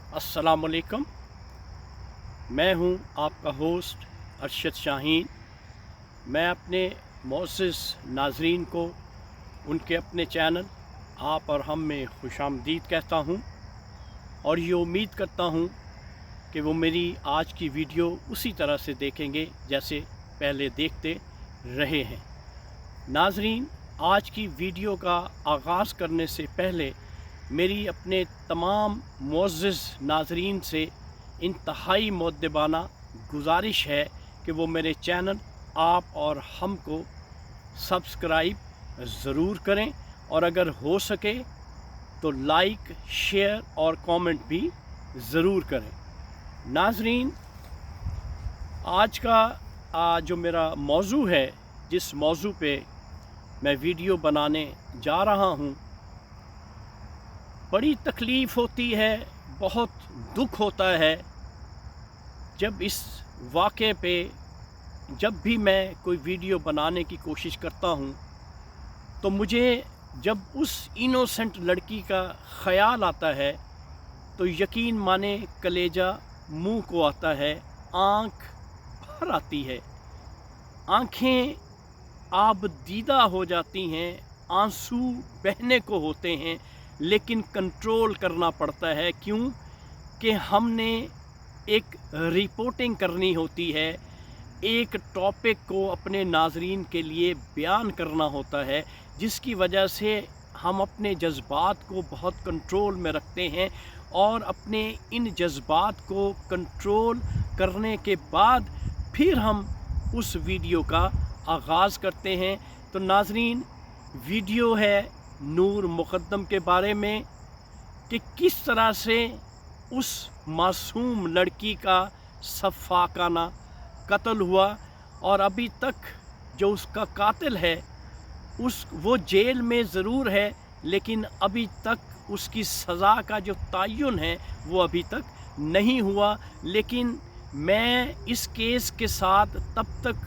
अस्सलाम वालेकुम। मैं हूं आपका होस्ट अरशद शाहीन। मैं अपने मोअज़्ज़ज़ नाज़रीन को उनके अपने चैनल आप और हम में खुशामदीद कहता हूं और ये उम्मीद करता हूं कि वो मेरी आज की वीडियो उसी तरह से देखेंगे जैसे पहले देखते रहे हैं। नाज़रीन, आज की वीडियो का आगाज़ करने से पहले मेरी अपने तमाम मुअज़्ज़ज़ नाज़रीन से इंतहाई मुअद्दबाना गुजारिश है कि वो मेरे चैनल आप और हम को सब्सक्राइब ज़रूर करें और अगर हो सके तो लाइक, शेयर और कमेंट भी ज़रूर करें। नाज़रीन, आज का जो मेरा मौजू है, जिस मौजू पे मैं वीडियो बनाने जा रहा हूँ, बड़ी तकलीफ़ होती है, बहुत दुख होता है जब इस वाक़े पे जब भी मैं कोई वीडियो बनाने की कोशिश करता हूँ तो मुझे जब उस इनोसेंट लड़की का ख़याल आता है तो यकीन माने कलेजा मुंह को आता है, आँख भर आती है, आँखें आबदीदा हो जाती हैं, आंसू बहने को होते हैं, लेकिन कंट्रोल करना पड़ता है। क्यों कि हमने एक रिपोर्टिंग करनी होती है, एक टॉपिक को अपने नाज़रीन के लिए बयान करना होता है, जिसकी वजह से हम अपने जज्बात को बहुत कंट्रोल में रखते हैं और अपने इन जज्बात को कंट्रोल करने के बाद फिर हम उस वीडियो का आगाज़ करते हैं। तो नाज़रीन, वीडियो है नूर मुक़द्दम के बारे में कि किस तरह से उस मासूम लड़की का सफ़ाकाना कत्ल हुआ और अभी तक जो उसका कातिल है वो जेल में ज़रूर है, लेकिन अभी तक उसकी सज़ा का जो तयन है वो अभी तक नहीं हुआ। लेकिन मैं इस केस के साथ तब तक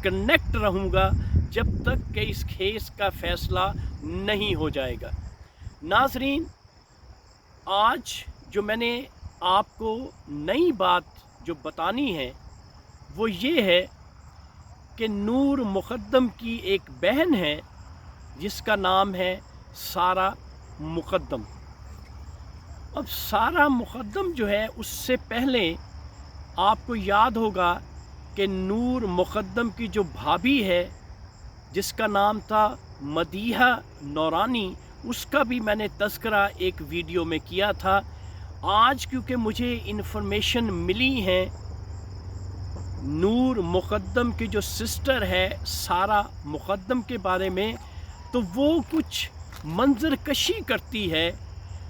कनेक्ट रहूँगा जब तक कि इस केस का फ़ैसला नहीं हो जाएगा। नाज़रीन, आज जो मैंने आपको नई बात जो बतानी है वो ये है कि नूर मुक़द्दम की एक बहन है जिसका नाम है सारा मुक़द्दम। अब सारा मुक़द्दम जो है, उससे पहले आपको याद होगा कि नूर मुक़द्दम की जो भाभी है जिसका नाम था मदीहा नौरानी, उसका भी मैंने तज़किरा एक वीडियो में किया था। आज क्योंकि मुझे इन्फॉर्मेशन मिली है नूर मुक़द्दम की जो सिस्टर है सारा मुक़द्दम के बारे में, तो वो कुछ मंजर कशी करती है,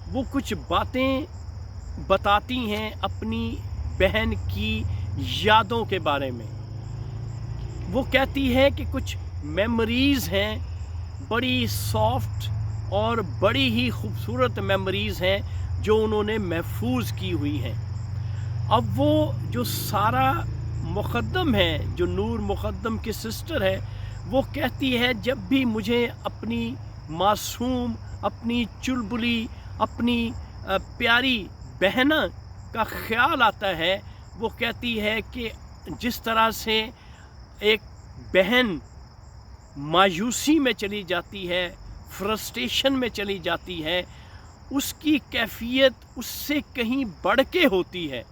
वो कुछ बातें बताती हैं अपनी बहन की यादों के बारे में। वो कहती है कि कुछ मेमोरीज़ हैं, बड़ी सॉफ्ट और बड़ी ही खूबसूरत मेमोरीज़ हैं जो उन्होंने महफूज की हुई हैं। अब वो जो सारा मुक़द्दम है, जो नूर मुक़द्दम की सिस्टर है, वो कहती है जब भी मुझे अपनी मासूम, अपनी चुलबुली, अपनी प्यारी बहना का ख़्याल आता है, वो कहती है कि जिस तरह से एक बहन मायूसी में चली जाती है, फ्रस्ट्रेशन में चली जाती है, उसकी कैफियत उससे कहीं बढ़ के होती है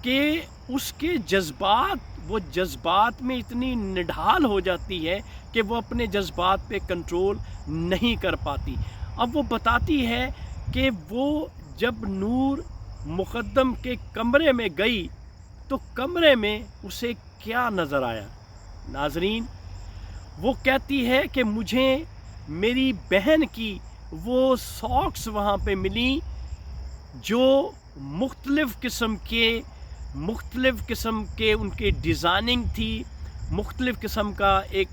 कि उसके जज्बात, वो जज्बात में इतनी निढाल हो जाती है कि वो अपने जज्बात पे कंट्रोल नहीं कर पाती। अब वो बताती है कि वो जब नूर मुक़द्दम के कमरे में गई तो कमरे में उसे क्या नज़र आया। नाज़रीन, वो कहती है कि मुझे मेरी बहन की वो सॉक्स वहाँ पे मिली जो मुख्तलिफ़ किस्म के उनके डिज़ाइनिंग थी, मुख्तलिफ़ किस्म का एक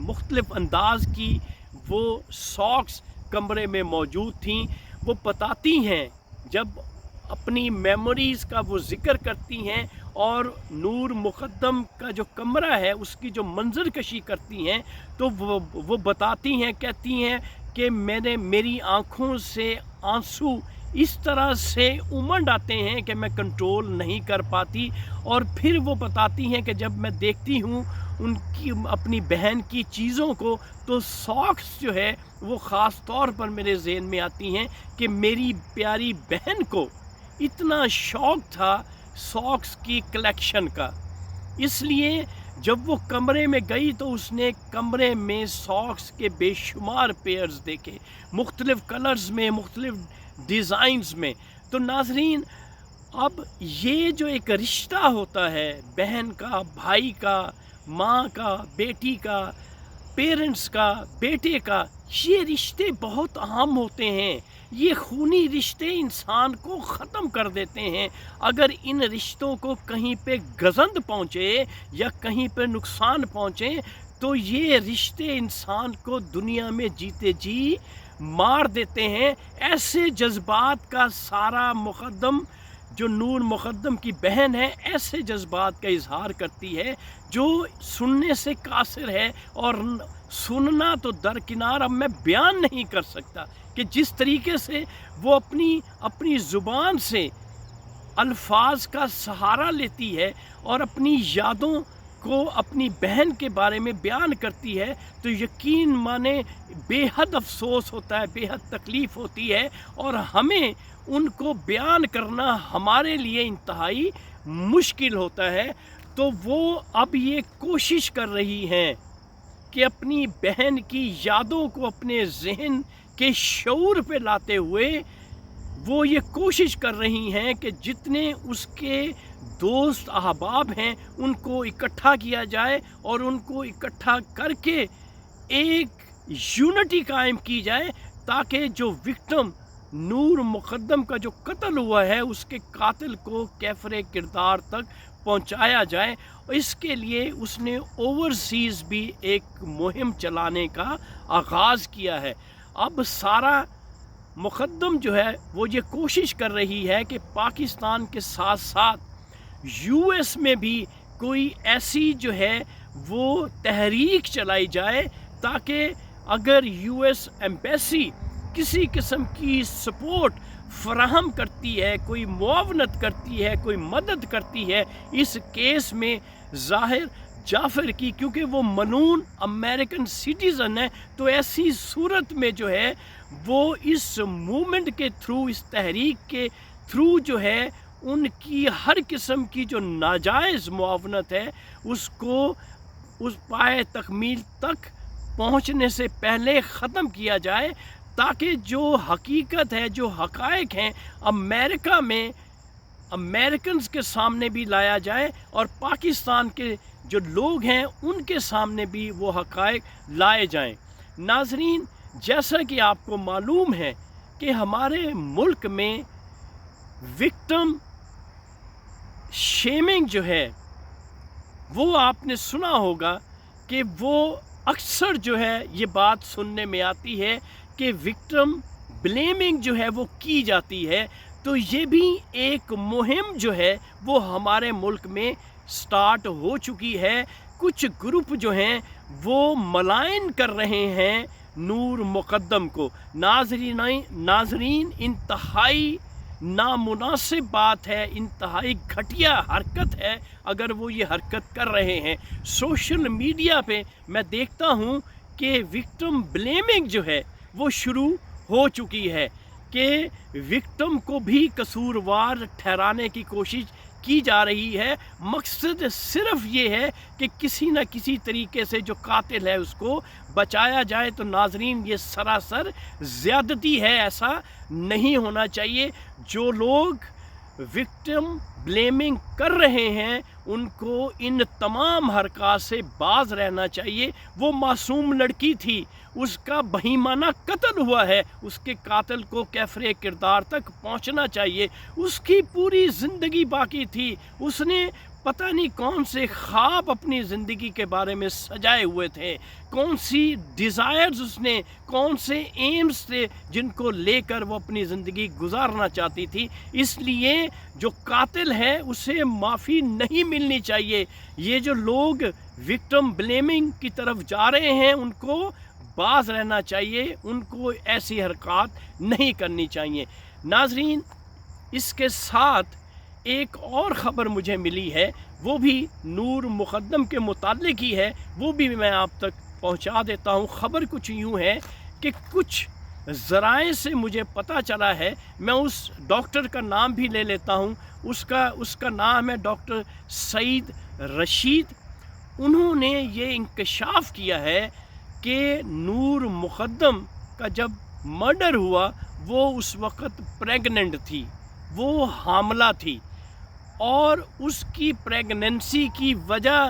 मुख्तलिफ़ अंदाज़ की वो सॉक्स कमरे में मौजूद थी। वो बताती हैं, जब अपनी मेमोरीज़ का वो ज़िक्र करती हैं और नूर मुक़द्दम का जो कमरा है उसकी जो मंजर कशी करती हैं, तो वो बताती हैं, कहती हैं कि मेरी आँखों से आंसू اس طرح سے امنڈ آتے ہیں کہ میں کنٹرول نہیں کر پاتی، اور پھر وہ بتاتی ہیں کہ جب میں دیکھتی ہوں ان کی اپنی بہن کی چیزوں کو تو ساکس جو ہے وہ خاص طور پر میرے ذہن میں آتی ہیں کہ میری پیاری بہن کو اتنا شوق تھا ساکس کی کلیکشن کا، اس لیے جب وہ کمرے میں گئی تو اس نے کمرے میں ساکس کے بے شمار پیئرز دیکھے، مختلف کلرز میں، مختلف ڈیزائنز میں۔ تو ناظرین، اب یہ جو ایک رشتہ ہوتا ہے بہن کا، بھائی کا، ماں کا، بیٹی کا، پیرنٹس کا، بیٹے کا، یہ رشتے بہت اہم ہوتے ہیں۔ یہ خونی رشتے انسان کو ختم کر دیتے ہیں۔ اگر ان رشتوں کو کہیں پہ گزند پہنچے یا کہیں پہ نقصان پہنچے تو یہ رشتے انسان کو دنیا میں جیتے جی مار دیتے ہیں۔ ایسے جذبات کا سارہ مقدم جو نور مقدم کی بہن ہے ایسے جذبات کا اظہار کرتی ہے جو سننے سے قاصر ہے، اور سننا تو درکنار اب میں بیان نہیں کر سکتا کہ جس طریقے سے وہ اپنی زبان سے الفاظ کا سہارا لیتی ہے اور اپنی یادوں کو اپنی بہن کے بارے میں بیان کرتی ہے، تو یقین مانے بے حد افسوس ہوتا ہے، بے حد تکلیف ہوتی ہے، اور ہمیں ان کو بیان کرنا ہمارے لیے انتہائی مشکل ہوتا ہے۔ تو وہ اب یہ کوشش کر رہی ہیں کہ اپنی بہن کی یادوں کو اپنے ذہن کے شعور پہ لاتے ہوئے وہ یہ کوشش کر رہی ہیں کہ جتنے اس کے دوست احباب ہیں ان کو اکٹھا کیا جائے، اور ان کو اکٹھا کر کے ایک یونٹی قائم کی جائے، تاکہ جو وکٹم نور مقدم کا جو قتل ہوا ہے اس کے قاتل کو کیفر کردار تک پہنچایا جائے۔ اور اس کے لیے اس نے اوورسیز بھی ایک مہم چلانے کا آغاز کیا ہے۔ اب سارا مقدم جو ہے وہ یہ کوشش کر رہی ہے کہ پاکستان کے ساتھ ساتھ یو ایس میں بھی کوئی ایسی جو ہے وہ تحریک چلائی جائے، تاکہ اگر یو ایس ایمبیسی کسی قسم کی سپورٹ فراہم کرتی ہے، کوئی معاونت کرتی ہے، کوئی مدد کرتی ہے اس کیس میں ظاہر جعفر کی، کیونکہ وہ منون امریکن سٹیزن ہے، تو ایسی صورت میں جو ہے وہ اس موومنٹ کے تھرو، اس تحریک کے تھرو جو ہے ان کی ہر قسم کی جو ناجائز معاونت ہے اس کو اس پائے تکمیل تک پہنچنے سے پہلے ختم کیا جائے، تاکہ جو حقیقت ہے، جو حقائق ہیں امریکہ میں امریکنز کے سامنے بھی لایا جائے، اور پاکستان کے جو لوگ ہیں ان کے سامنے بھی وہ حقائق لائے جائیں۔ ناظرین، جیسا کہ آپ کو معلوم ہے کہ ہمارے ملک میں وکٹم شیمنگ جو ہے وہ آپ نے سنا ہوگا کہ وہ اکثر جو ہے یہ بات سننے میں آتی ہے کہ وکٹم بلیمنگ جو ہے وہ کی جاتی ہے۔ تو یہ بھی ایک مہم جو ہے وہ ہمارے ملک میں سٹارٹ ہو چکی ہے۔ کچھ گروپ جو ہیں وہ ملائن کر رہے ہیں نور مقدم کو۔ ناظرین، انتہائی نامناسب بات ہے، انتہائی گھٹیا حرکت ہے اگر وہ یہ حرکت کر رہے ہیں۔ سوشل میڈیا پہ میں دیکھتا ہوں کہ وکٹم بلیمنگ جو ہے وہ شروع ہو چکی ہے، کہ وکٹم کو بھی قصوروار ٹھہرانے کی کوشش کی جا رہی ہے۔ مقصد صرف یہ ہے کہ کسی نہ کسی طریقے سے جو قاتل ہے اس کو بچایا جائے۔ تو ناظرین، یہ سراسر زیادتی ہے، ایسا نہیں ہونا چاہیے۔ جو لوگ وکٹم بلیمنگ کر رہے ہیں ان کو ان تمام حرکات سے باز رہنا چاہیے۔ وہ معصوم لڑکی تھی، اس کا بہیمانہ قتل ہوا ہے، اس کے قاتل کو کیفر کردار تک پہنچنا چاہیے۔ اس کی پوری زندگی باقی تھی، اس نے پتہ نہیں کون سے خواب اپنی زندگی کے بارے میں سجائے ہوئے تھے، کون سی ڈیزائرز اس نے، کون سے ایمز تھے جن کو لے کر وہ اپنی زندگی گزارنا چاہتی تھی۔ اس لیے جو قاتل ہے اسے معافی نہیں ملنی چاہیے۔ یہ جو لوگ وکٹم بلیمنگ کی طرف جا رہے ہیں ان کو باز رہنا چاہیے، ان کو ایسی حرکات نہیں کرنی چاہیے۔ नाजरीन, इसके साथ एक और ख़बर मुझे मिली है, वो भी नूर मुक़द्दम के मुताल्लिक़ ही है, वो भी मैं आप तक पहुंचा देता हूं। ख़बर कुछ यूं है कि कुछ ज़राए से मुझे पता चला है, मैं उस डॉक्टर का नाम भी ले लेता हूं, उसका नाम है डॉक्टर सईद रशीद। उन्होंने ये इंकशाफ किया है कि नूर मुक़द्दम का जब मर्डर हुआ वो उस वक़्त प्रेग्नेंट थी, वो हामला थी, और उसकी प्रेगनेंसी की वजह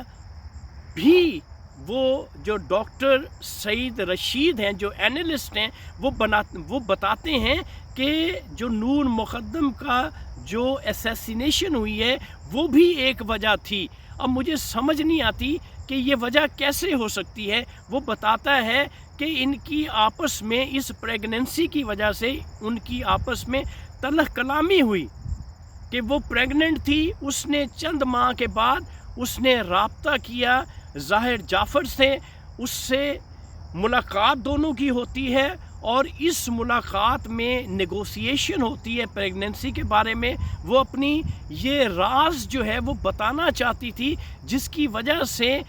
भी वो जो डॉक्टर सईद रशीद हैं, जो एनालिस्ट हैं, वो बताते हैं कि जो नूर मुक़द्दम का जो असैसिनेशन हुई है वो भी एक वजह थी। अब मुझे समझ नहीं आती कि ये वजह कैसे हो सकती है। वो बताता है कि इनकी आपस में इस प्रेगनेंसी की वजह से उनकी आपस में तलख़ कलामी हुई कि वो प्रेग्नेंट थी। उसने चंद माह के बाद उसने राब्ता किया ज़ाहिर जाफ़र से, उससे मुलाकात दोनों की होती है और इस मुलाकात में नेगोशिएशन होती है प्रेगनेंसी के बारे में। वो अपनी ये राज जो है वो बताना चाहती थी, जिसकी वजह से